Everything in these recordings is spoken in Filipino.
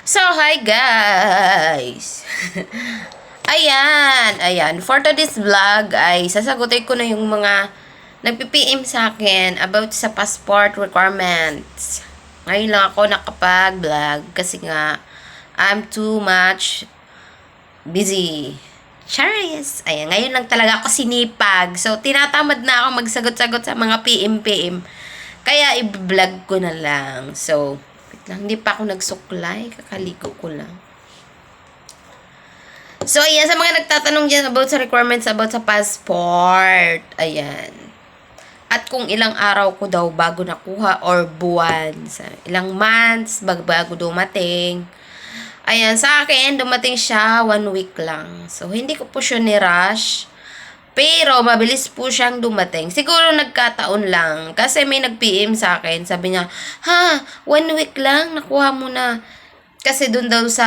So, hi guys! ayan. For today's vlog ay sasagutin ko na yung mga nagpi-PM sa akin about sa passport requirements. Ngayon lang ako nakapag-vlog kasi nga I'm too much busy. Charis! Ayan, ngayon lang talaga ako sinipag. So, tinatamad na ako magsagot-sagot sa mga PM-PM. Kaya, i-vlog ko na lang. So, wait lang, hindi pa ako nagsuklay. Kakaligo ko lang. So, ayan, sa mga nagtatanong dyan about sa requirements about sa passport. Ayan. At kung ilang araw ko daw bago nakuha or buwan. Sa ilang months bago dumating. Ayan, sa akin, dumating siya 1 week lang. So, hindi ko po siya ni-rush. Pero, mabilis po siyang dumating. Siguro nagkataon lang. Kasi may nag-PM sa akin. Sabi niya, 1 week lang, nakuha mo na. Kasi dun daw sa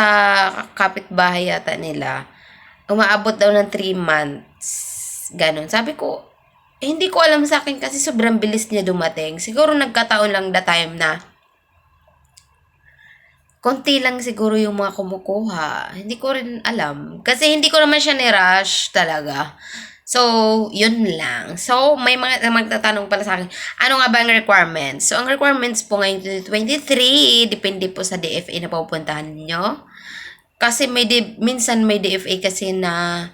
kapitbahay yata nila, umaabot daw ng 3 months. Ganon. Sabi ko, hindi ko alam sa akin kasi sobrang bilis niya dumating. Siguro nagkataon lang the time na konti lang siguro yung mga kumukuha. Hindi ko rin alam. Kasi hindi ko naman siya ni-rush talaga. So, yun lang. So, may mga magtatanong pala sa akin, ano nga ba ang requirements? So, ang requirements po ngayon 2023, depende po sa DFA na pupuntahan niyo. Kasi minsan may DFA kasi na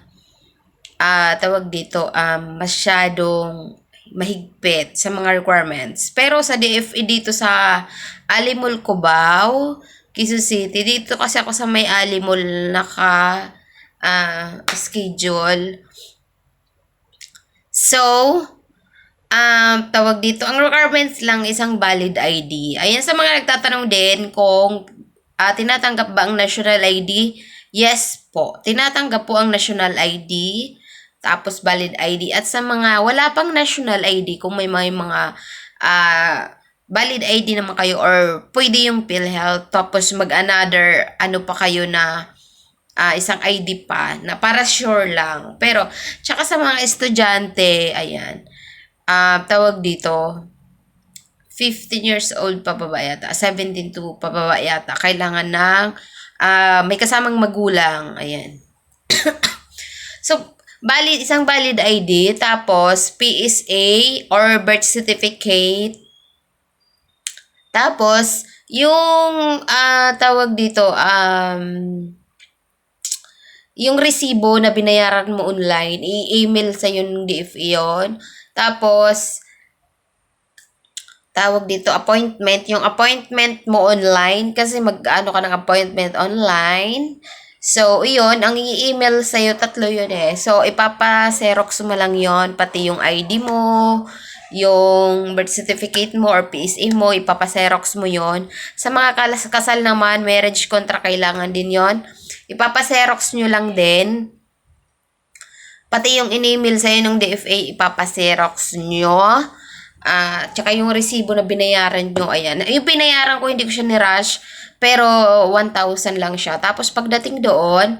tawag dito, masyadong mahigpit sa mga requirements. Pero sa DFA dito sa Alimol, Cubao, Quezon City, dito kasi ako sa may Alimol schedule. So, tawag dito, ang requirements lang isang valid ID. Ayan, sa mga nagtatanong din kung tinatanggap ba ang national ID? Yes po, tinatanggap po ang national ID, tapos valid ID. At sa mga wala pang national ID, kung may mga valid ID naman kayo or pwede yung PhilHealth, tapos mag-another, ano pa kayo na isang ID pa na para sure lang. Pero, tsaka sa mga estudyante, ayan, tawag dito, 15 years old pa baba yata, 17 to pababa yata, kailangan ng may kasamang magulang, ayan. So, isang valid ID, tapos PSA or birth certificate, tapos, yung tawag dito, yung resibo na binayaran mo online, i-email sa yung DFA yun. Tapos, tawag dito, appointment. Yung appointment mo online, kasi mag-ano ka ng appointment online. So, yun, ang i-email sa'yo, 3 yun eh. So, ipapa-xerox mo lang yun, pati yung ID mo, yung birth certificate mo or PSA mo, ipapa-xerox mo yon. Sa mga kasal naman, marriage contract, kailangan din yon. Ipapa-xerox nyo lang din. Pati yung in-email sa'yo ng DFA, ipapa-xerox nyo. Tsaka yung resibo na binayaran nyo, ayan. Yung binayaran ko, hindi ko siya ni-rush, pero 1,000 lang siya. Tapos pagdating doon,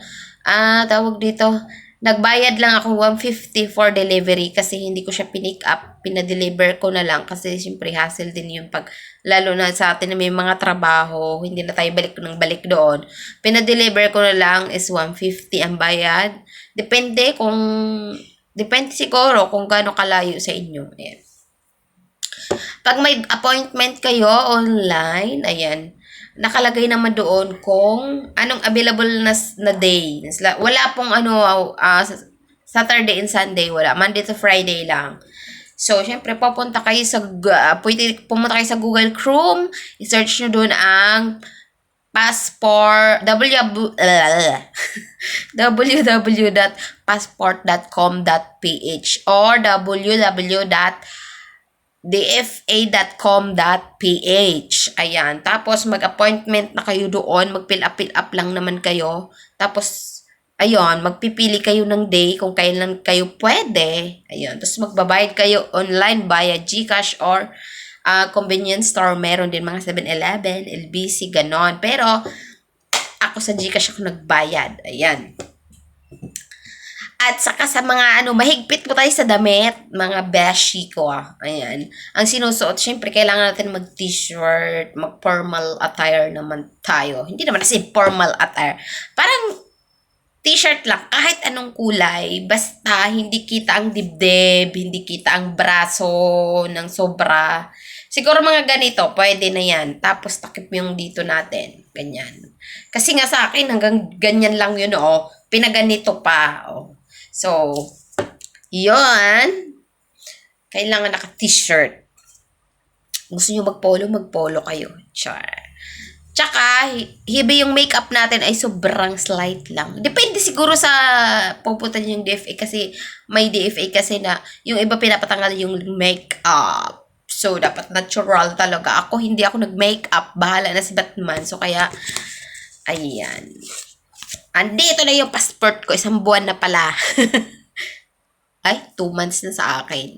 tawag dito, nagbayad lang ako 150 for delivery kasi hindi ko siya pinick up, pinadeliver ko na lang kasi siyempre hassle din yung lalo na sa atin na may mga trabaho, hindi na tayo balik ng balik doon. Pinadeliver ko na lang is 150 ang bayad. Depende siguro kung gaano kalayo sa inyo. Ayan. Pag may appointment kayo online, ayan, nakalagay naman doon kung anong available na day. Wala pong Saturday and Sunday, wala. Monday to Friday lang. So, syempre, pwede pumunta kayo sa Google Chrome, i-search nyo doon ang passport, www.passport.com.ph or www.dfa.com.ph. Ayan. Tapos, mag-appointment na kayo doon. Mag-fill up lang naman kayo. Tapos, ayun, magpipili kayo ng day kung kailan kayo pwede. Ayun. Tapos, magbabayad kayo online via GCash or convenience store. Meron din mga 7-Eleven, LBC, ganon. Pero, ako sa GCash ako nagbayad. Ayan. At saka sa mga mahigpit po tayo sa damit, mga beshi ko Ayan. Ang sinusuot, syempre, kailangan natin mag-t-shirt, mag-formal attire naman tayo. Hindi naman kasi formal attire. Parang t-shirt lang, kahit anong kulay, basta hindi kita ang dibdib, hindi kita ang braso ng sobra. Siguro mga ganito, pwede na yan. Tapos takip yung dito natin. Ganyan. Kasi nga sa akin, hanggang ganyan lang yun, pinaganito pa, So, yun. Kailangan naka-t-shirt. Gusto nyo mag-polo kayo. Char. Tsaka, hibi yung makeup natin ay sobrang slight lang. Depende siguro sa pupunta yung DFA kasi may DFA kasi na yung iba pinapatanggal yung makeup. So, dapat natural talaga. Ako, hindi ako nag-makeup. Bahala na si Batman. So, kaya, ayan. Andito na yung passport ko. 1 buwan na pala. Ay, 2 months na sa akin.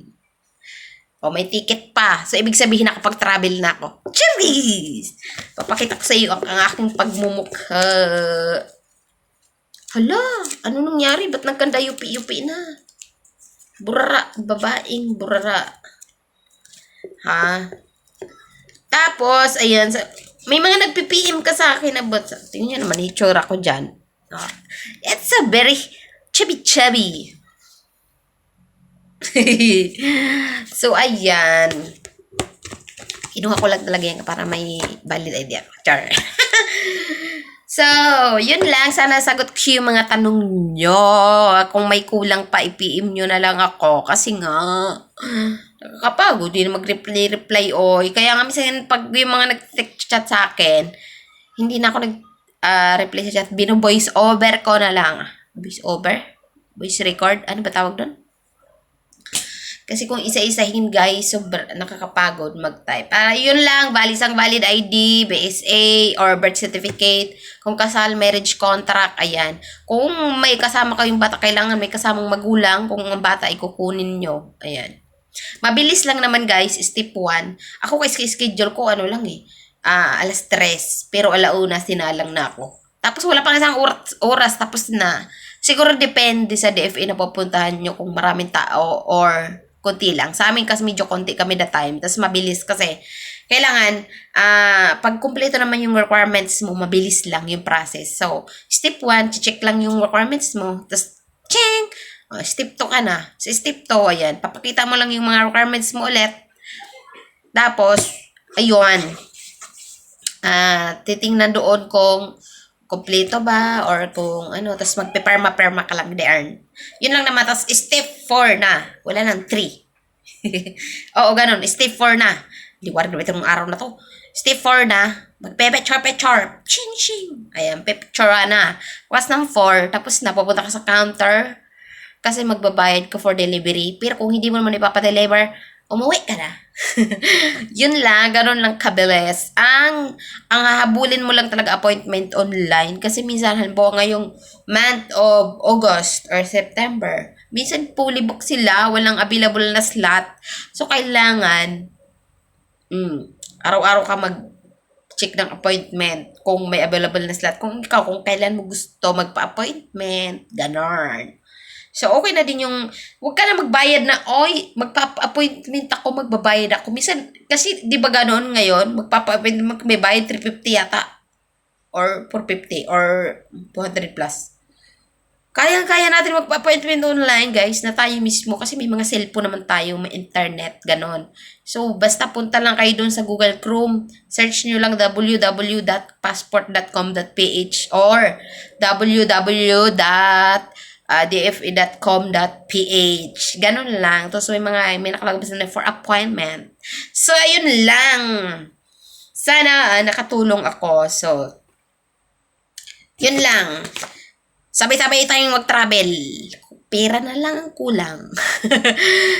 May ticket pa. So, ibig sabihin nakapag-travel na ako. Cheers! Papakita ko sa iyo ang aking pagmumukha. Hala, ano nangyari? Ba't nagkanda yupi-yupi na? Burara, babaeng burara. Ha? Tapos, ayan, may mga nagpi-PM ka sa akin na tingnan nyo naman, itsura ko dyan. It's a very chubby. So, ayan. Kinuha ko lang talaga yan para may valid idea. Char. So, yun lang. Sana sagot ko yung mga tanong nyo. Kung may kulang pa, i-PM nyo na lang ako. Kasi nga, nakakapagod din mag-reply. Kaya nga minsan, pag yung mga nag-chat sa akin, hindi na ako nag-reply sa chat. Bino-voice over ko na lang. Voice over? Voice record? Ano ba tawag doon? Kasi kung isa-isahin, guys, nakakapagod mag-type. Yun lang, valid ID, BSA, or birth certificate. Kung kasal, marriage contract, ayan. Kung may kasama kayong bata, kailangan may kasamang magulang. Kung ang bata, ikukunin nyo. Ayan. Mabilis lang naman, guys, step 1. Ako kasi schedule ko, alas 3. Pero alauna, sinalang na ako. Tapos wala pang isang oras, tapos na. Siguro depende sa DFA na pupuntahan nyo kung maraming tao or konti lang. Sa amin kasi medyo konti kami that time. Tapos mabilis kasi. Kailangan, pag kumpleto naman yung requirements mo, mabilis lang yung process. So, step 1, check lang yung requirements mo. Tapos, ching! Step 2 ka na. Sa step 2, ayan. Papakita mo lang yung mga requirements mo ulit. Tapos, ayun. Titingnan doon kung kompleto ba or kung tapos magpe-perma ka lang there. Yun lang naman. Tapos step 4 na. Wala nang 3. Oo, ganun. Step 4 na. Hindi ko rin itong araw na to. Step 4 na. Magpe-picture. Ching. Ayan, picture na. Pagkas ng 4, tapos na, pupunta ka sa counter kasi magbabayad ka for delivery. Pero kung hindi mo naman ipapadeliver, umuwi ka na. Yun lang, ganun lang kabilis. Ang hahabulin mo lang talaga appointment online kasi minsan halimbawa ngayong month of August or September, minsan fully book sila, walang available na slot. So, kailangan araw-araw ka mag-check ng appointment kung may available na slot. Kung kailan mo gusto magpa-appointment, ganon. So, okay na din yung, huwag ka na magbayad na, magpapa-appointment ako, magbabayad ako. Minsan, kasi, di ba ganoon ngayon, magpapa-appointment, may bayad 350 yata, or 450, or 200 plus. Kaya natin magpa-appointment online, guys, na tayo mismo, kasi may mga cellphone naman tayo, may internet, ganon. So, basta punta lang kayo dun sa Google Chrome, search nyo lang www.passport.com.ph or www.dfa.com.ph. Ganun lang. Tapos may nakalagay na for appointment. So, ayun lang. Sana nakatulong ako. So, yun lang. Sabay-sabay tayong mag-travel. Pera na lang ang kulang.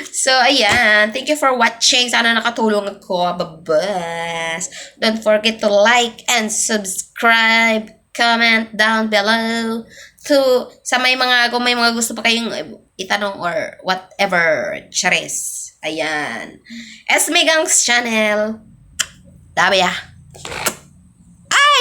So, ayan. Thank you for watching. Sana nakatulong ako. Babas. Don't forget to like and subscribe. Comment down below. Kung may mga gusto pa kayong itanong or whatever. Charis. Ayan. Esme Gangs Channel. Dabi Ay!